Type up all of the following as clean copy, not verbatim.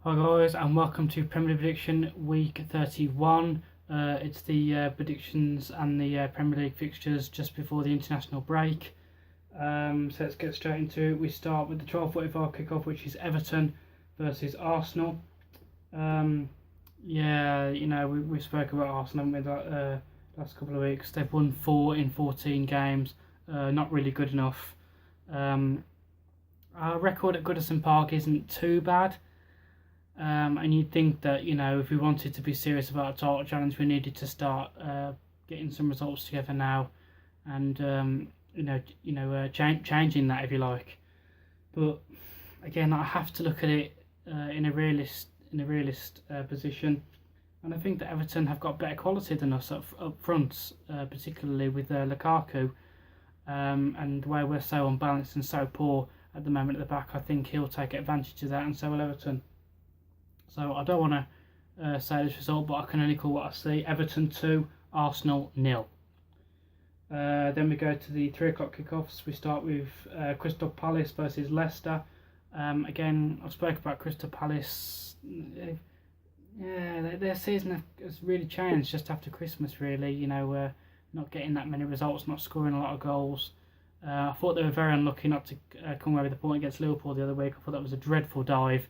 Hi guys, and welcome to Premier League Prediction Week 31. It's the predictions and the Premier League fixtures just before the international break. So let's get straight into it. We start with the 12:45 kickoff, which is Everton versus Arsenal. We spoke about Arsenal haven't we, last couple of weeks. They've won 4 in 14 games. Not really good enough. Our record at Goodison Park isn't too bad. And you'd think that, if we wanted to be serious about a title challenge, we needed to start getting some results together now, and changing that, if you like. But again, I have to look at it in a realist position, and I think that Everton have got better quality than us up front, particularly with Lukaku, and where we're so unbalanced and so poor at the moment at the back. I think he'll take advantage of that, and so will Everton. So I don't want to say this result, but I can only call what I see. Everton 2, Arsenal 0. Then we go to the 3 o'clock kickoffs. We start with Crystal Palace versus Leicester. Again, I've spoken about Crystal Palace. Their season has really changed just after Christmas, really. Not getting that many results, not scoring a lot of goals. I thought they were very unlucky not to come away with a point against Liverpool the other week. I thought that was a dreadful dive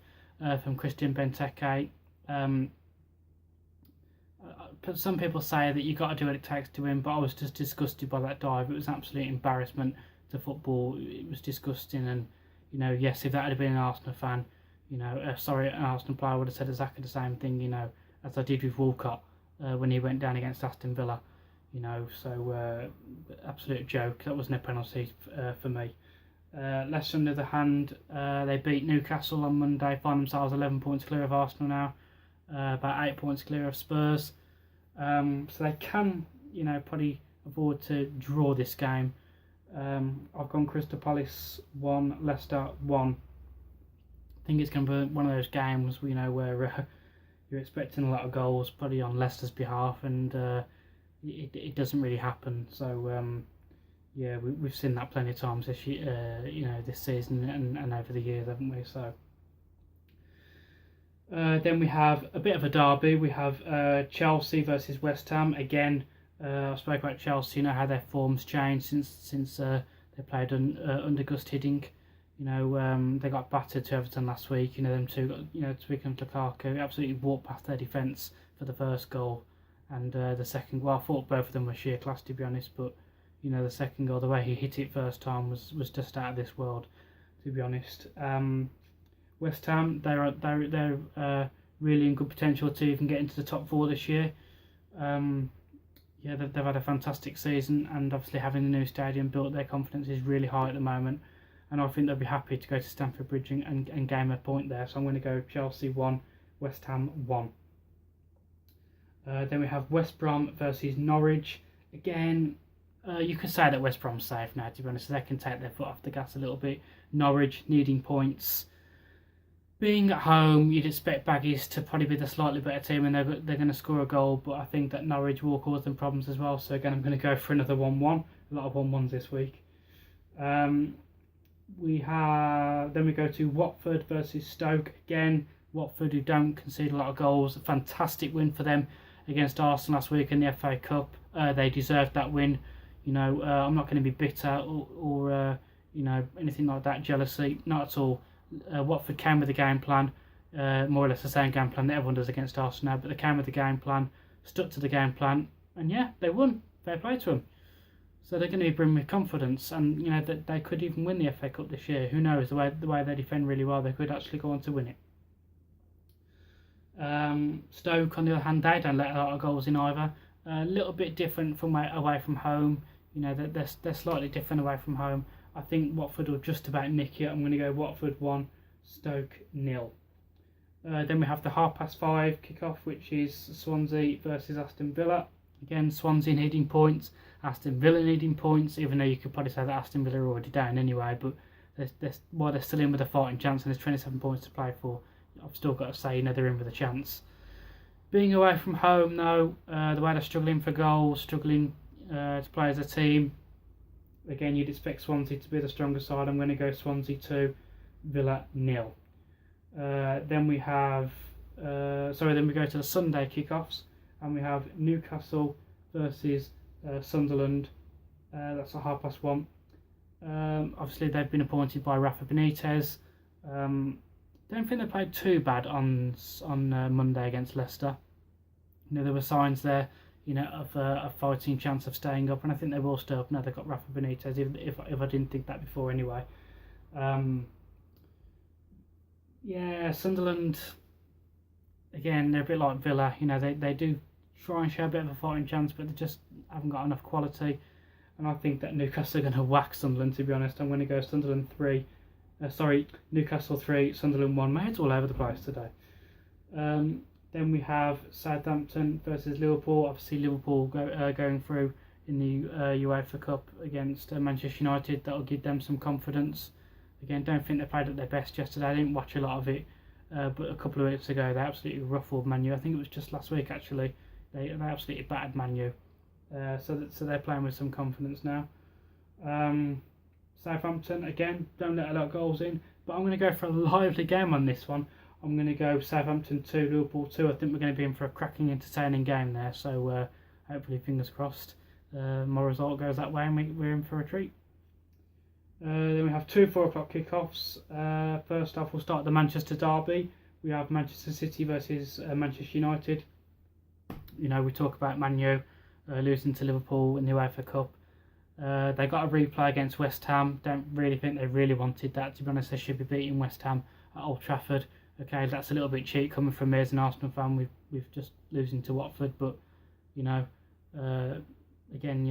from Christian Benteke. Some people say that you've got to do what it takes to win, but I was just disgusted by that dive. It was an absolute embarrassment to football. It was disgusting, and yes, if that had been an Arsenal fan, an Arsenal player, I would have said exactly the same thing, as I did with Walcott when he went down against Aston Villa. Absolute joke. That wasn't a penalty for me. Leicester, on the other hand, they beat Newcastle on Monday, find themselves 11 points clear of Arsenal now, about 8 points clear of Spurs. So they can, probably afford to draw this game. I've gone Crystal Palace 1, Leicester 1. I think it's going to be one of those games, where you're expecting a lot of goals, probably on Leicester's behalf, and it doesn't really happen. So we've seen that plenty of times this year, this season and over the years, haven't we? So then we have a bit of a derby. We have Chelsea versus West Ham. Again, I spoke about Chelsea. How their form's changed since they played under Gus Hiddink. They got battered to Everton last week. Them two got, speaking of Lukaku, absolutely walked past their defence for the first goal, and the second. Well, I thought both of them were sheer class, to be honest, but the second goal, the way he hit it first time was just out of this world, to be honest. West Ham, they're really in good potential to even get into the top 4 this year. They've had a fantastic season, and obviously having the new stadium built, their confidence is really high at the moment, and I think they'll be happy to go to Stamford Bridge and gain a point there. So I'm going to go Chelsea 1, West Ham 1. Then we have West Brom versus Norwich. Again, you could say that West Brom's safe now, to be honest. They can take their foot off the gas a little bit. Norwich needing points. Being at home, you'd expect Baggies to probably be the slightly better team, and they're going to score a goal, but I think that Norwich will cause them problems as well. So again, I'm going to go for another 1-1. A lot of 1-1s this week. Then we go to Watford versus Stoke. Again, Watford, who don't concede a lot of goals. A fantastic win for them against Arsenal last week in the FA Cup. They deserved that win. I'm not going to be bitter or anything like that, jealousy, not at all. Watford came with a game plan, more or less the same game plan that everyone does against Arsenal, but they came with the game plan, stuck to the game plan, and they won. Fair play to them. So they're going to be brimming with confidence, and that they could even win the FA Cup this year. Who knows? The way they defend really well, they could actually go on to win it. Stoke, on the other hand, they don't let a lot of goals in either. A little bit different from away from home. They're slightly different away from home. I think Watford will just about nick it. I'm going to go Watford 1, Stoke 0. Then we have the 5:30 kickoff, which is Swansea versus Aston Villa. Again, Swansea needing points, Aston Villa needing points, even though you could probably say that Aston Villa are already down anyway, but while they're still in with a fighting chance and there's 27 points to play for, I've still got to say, they're in with a chance. Being away from home, though, the way they're struggling for goals, struggling to play as a team, again, you'd expect Swansea to be the stronger side. I'm going to go Swansea 2, Villa 0. Then we have, then we go to the Sunday kickoffs, and we have Newcastle versus Sunderland. That's at 1:30. Obviously, they've been appointed by Rafa Benitez. Don't think they played too bad on Monday against Leicester. There were signs there, of a fighting chance of staying up, and I think they will stay up now they've got Rafa Benitez. If I didn't think that before, anyway. Sunderland. Again, they're a bit like Villa. They do try and show a bit of a fighting chance, but they just haven't got enough quality. And I think that Newcastle are going to whack Sunderland, to be honest. I'm going to go Sunderland 3. Newcastle 3, Sunderland 1. My head's all over the place today. Then we have Southampton versus Liverpool. Obviously, Liverpool going through in the UEFA Cup against Manchester United. That'll give them some confidence. Again, don't think they played at their best yesterday. I didn't watch a lot of it, but a couple of weeks ago they absolutely ruffled Man U. I think it was just last week actually. They absolutely battered Man U. So they're playing with some confidence now. Southampton, again, don't let a lot of goals in, but I'm going to go for a lively game on this one. I'm going to go Southampton 2, Liverpool 2. I think we're going to be in for a cracking, entertaining game there, so hopefully, fingers crossed, my result goes that way and we're in for a treat. Then we have 2 4:00 kickoffs. First off, we'll start the Manchester derby. We have Manchester City versus Manchester United. We talk about Man U losing to Liverpool in the UEFA Cup. They got a replay against West Ham. Don't really think they really wanted that. To be honest, they should be beating West Ham at Old Trafford. Okay, that's a little bit cheap coming from me as an Arsenal fan. We've just losing to Watford, but again,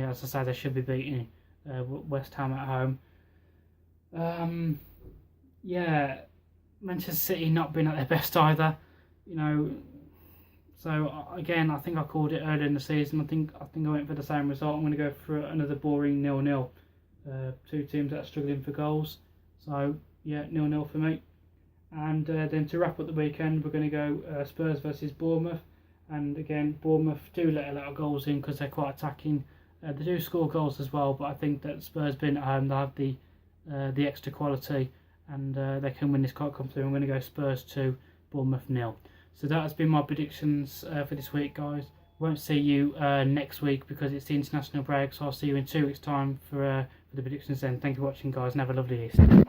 as I said, they should be beating West Ham at home. Manchester City not been at their best either. So again, I think I called it earlier in the season. I think I went for the same result. I'm going to go for another boring 0-0. 2 teams that are struggling for goals. So 0-0 for me. And then to wrap up the weekend, we're going to go Spurs versus Bournemouth. And again, Bournemouth do let a lot of goals in because they're quite attacking. They do score goals as well, but I think that Spurs being at home, they have the extra quality, and they can win this quite comfortably. I'm going to go Spurs 2, Bournemouth 0. So that has been my predictions for this week, guys. Won't see you next week because it's the international break, so I'll see you in 2 weeks' time for the predictions then. Thank you for watching, guys, and have a lovely Easter.